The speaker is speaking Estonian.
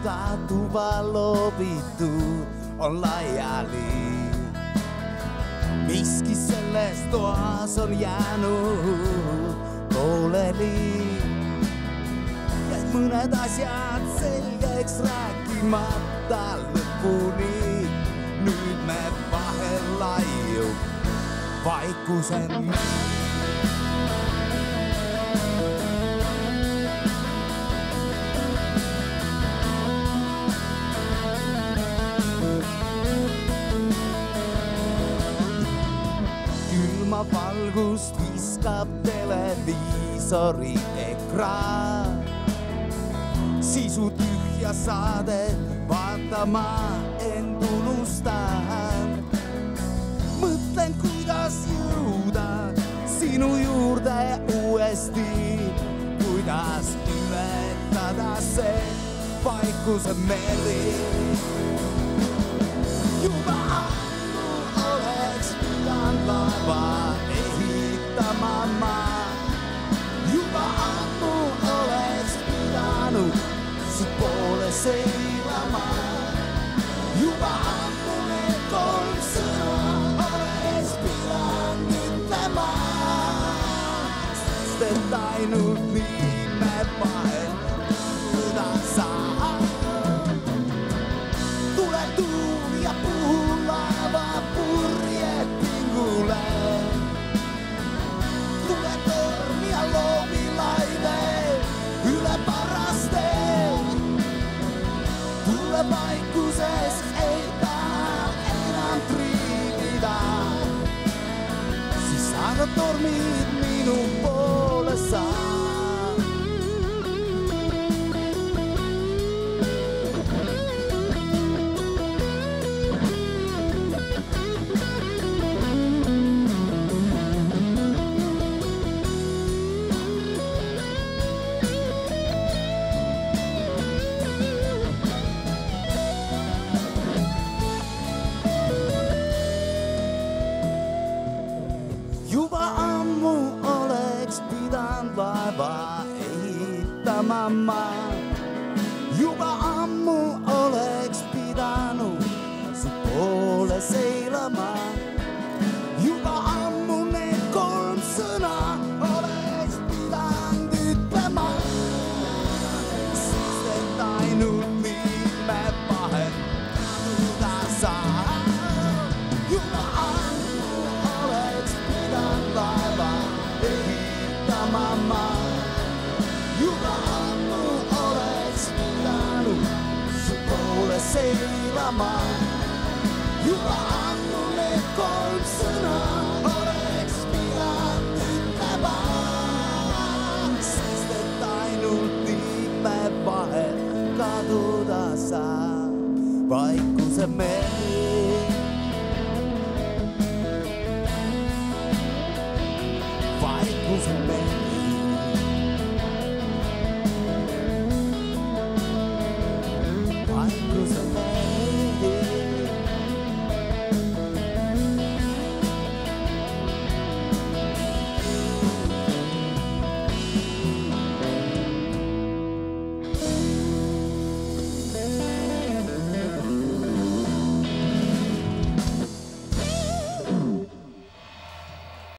Kadotettu vaan lopittu on lajali. Miskiselle taas on jäänyt kouleli. Ja monet asiat selkeäks rääkimättä loppuuni. Nyt me vahella ju vaikkusen. Kylmä valgust viskab televiisori ekraan. Sisu tyhjä saade vaatamaan en tunnustaan. Mõtlen kuidas jõuda sinu juurde uuesti. Kuidas ületada see vaikuse meri. Juba ammu oleks pidanud laeva ehitama maa. Juba ammu oleks pidanud su poole seilama. Juba ammu need 3 sõna oleks pidanud ütlema. Sest et ainult nii me vahel tõda saa. Tule tuul ja puhu laeva purjetingule. Tule torm ja loomilaine üle parastel. Tule vaikuses ei taha enam triivida. Siis aga tormid minu poole saa. Juba ammu oleks pidanud laeva ehitama maa. Juba ammu oleks pidanud su poole seilama. Juba ammu need 3 sõna oleks pidanud ütlema. Sest et ainult nii me vahel kaduda saa. Juba ammu oleks pidanud laeva ehitama maa. Juba ammu oleks pidanud su poole seilama. Juba ammu need 3 sõna oleks pidanud ütlema. Sest et ainult nii me vahel kaduda saa vaikuse meri.